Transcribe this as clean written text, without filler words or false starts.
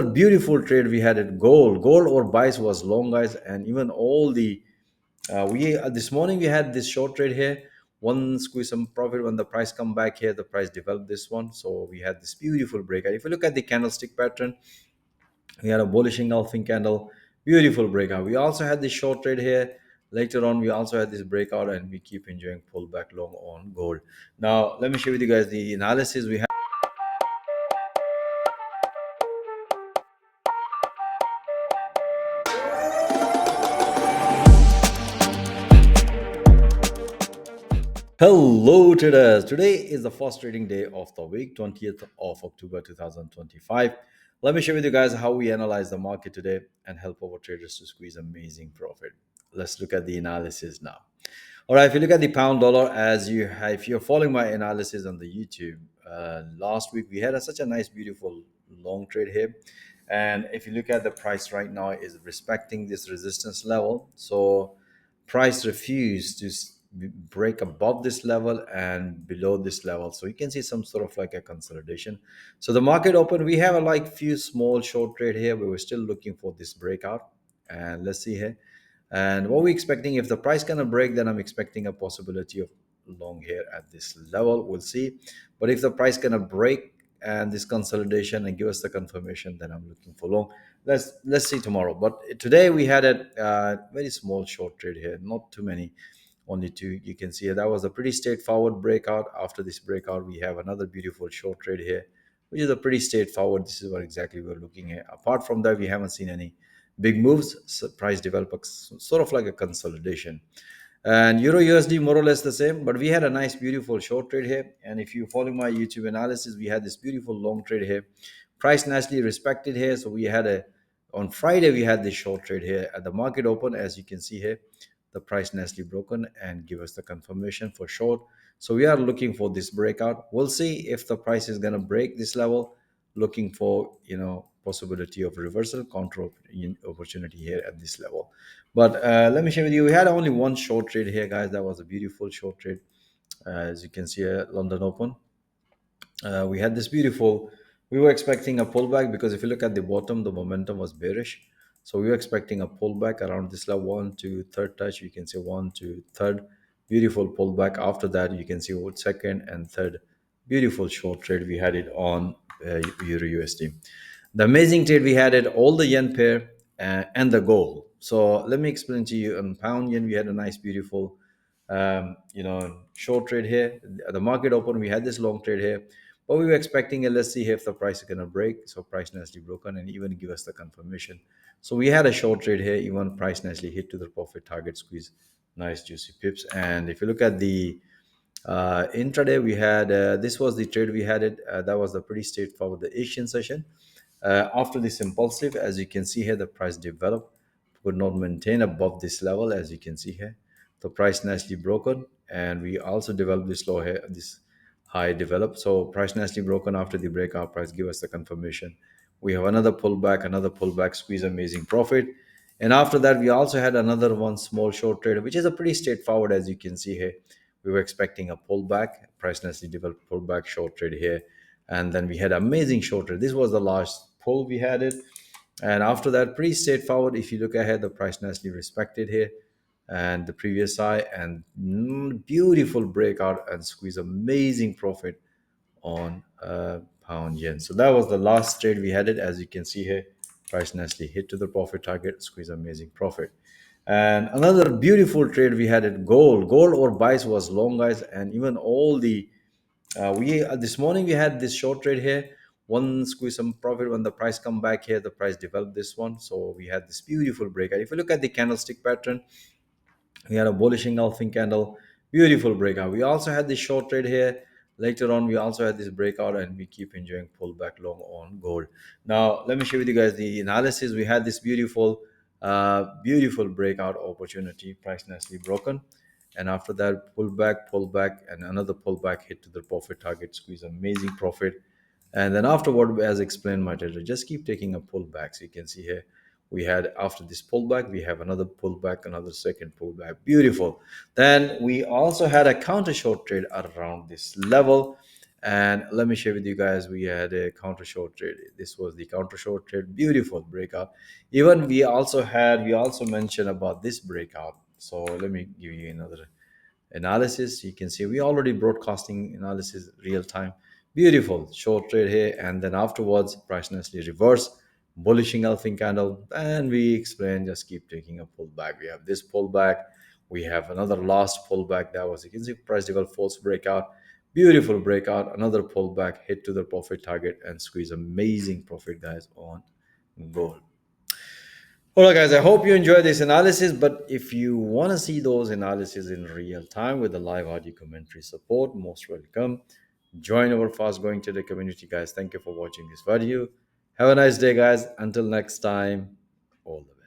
Beautiful trade we had at gold or buys was long, guys, and even all the we this morning we had this short trade here, one squeeze some profit. When the price come back here, the price developed this one, so we had this beautiful breakout. If you look at the candlestick pattern, we had a bullish engulfing candle, beautiful breakout. We also had this short trade here. Later on, we also had this breakout, and we keep enjoying pullback long on gold. Now let me share with you guys the analysis we have. Hello traders. Today is the first trading day of the week, 20th of October 2025. Let me share with you guys how we analyze the market today and help our traders to squeeze amazing profit. Let's look at the analysis now. All right, if you look at the pound dollar, if you're following my analysis on the YouTube, last week we had such a nice, beautiful long trade here. And if you look at the price right now, is respecting this resistance level. So price refused to break above this level and below this level, so you can see some sort of like a consolidation. So the market open, we have a like few small short trade here, but we're still looking for this breakout. And let's see here, and what we're expecting, if the price gonna break, then I'm expecting a possibility of long here at this level. We'll see. But if the price gonna break and this consolidation and give us the confirmation, then I'm looking for long. Let's see tomorrow. But today we had a very small short trade here, not too many, only two. You can see that was a pretty straightforward breakout. After this breakout, we have another beautiful short trade here, which is a pretty straightforward. This is what exactly we're looking at. Apart from that, we haven't seen any big moves. So price developed sort of like a consolidation. And euro USD more or less the same, but we had a nice beautiful short trade here. And if you follow my YouTube analysis, we had this beautiful long trade here. Price nicely respected here. So we had a on Friday we had this short trade here at the market open. As you can see here, the price nicely broken and give us the confirmation for short. So we are looking for this breakout. We'll see if the price is going to break this level. Looking for possibility of reversal counter opportunity here at this level. But let me share with you, we had only one short trade here, guys. That was a beautiful short trade. As you can see here, London open, we had this beautiful, we were expecting a pullback, because if you look at the bottom, the momentum was bearish. So we were expecting a pullback around this level, one to third touch, you can say one to third, beautiful pullback. After that, you can see what second and third beautiful short trade we had it on euro usd. The amazing trade we had it all the yen pair and the gold. So let me explain to you. On pound yen, we had a nice beautiful short trade here at the market open. We had this long trade here, but we were expecting it. Let's see if the price is going to break. So price nicely broken and even give us the confirmation. So we had a short trade here, even price nicely hit to the profit target, squeeze nice juicy pips. And if you look at the intraday, we had this was the trade we had it. That was a pretty straightforward, the Asian session. After this impulsive, as you can see here, the price developed, could not maintain above this level. As you can see here, the price nicely broken, and we also developed this low here, this high developed. So price nicely broken. After the breakout, price give us the confirmation. We have another pullback, squeeze amazing profit. And after that, we also had another one small short trade, which is a pretty straightforward. As you can see here, we were expecting a pullback, price nicely developed pullback, short trade here. And then we had amazing short trade. This was the last pull we had it. And after that, pretty straightforward. If you look ahead, the price nicely respected here and the previous high, and beautiful breakout and squeeze amazing profit on pound yen. So that was the last trade we had it. As you can see here, price nicely hit to the profit target, squeeze amazing profit. And another beautiful trade we had at gold or buys was long, guys, and even all the we this morning we had this short trade here, one squeeze some profit. When the price come back here, the price developed this one, so we had this beautiful breakout. If you look at the candlestick pattern, we had a bullish engulfing candle, beautiful breakout. We also had this short trade here. Later on, we also had this breakout, and we keep enjoying pullback long on gold. Now let me share with you guys the analysis. We had this beautiful breakout opportunity, price nicely broken, and after that, pullback, and another pullback hit to the profit target, squeeze amazing profit. And then afterward, as explained my trader, just keep taking a pullback. So you can see here, we had after this pullback, we have another pullback, another second pullback, beautiful. Then we also had a counter short trade around this level, And let me share with you guys, we had a counter short trade. This was the counter short trade, beautiful breakout. Even we also mentioned about this breakout. So let me give you another analysis. You can see we already broadcasting analysis real time. Beautiful short trade here, and then afterwards price nicely reverse, bullish engulfing candle, and we explain just keep taking a pullback. We have this pullback, we have another last pullback. That was, you can see price developed false breakout, beautiful breakout, another pullback, hit to the profit target and squeeze amazing profit guys on gold. All right, guys, I hope you enjoyed this analysis. But if you want to see those analyses in real time with the live audio commentary support, most welcome. Join our fast growing today community, guys. Thank you for watching this video. Have a nice day, guys. Until next time, all the best.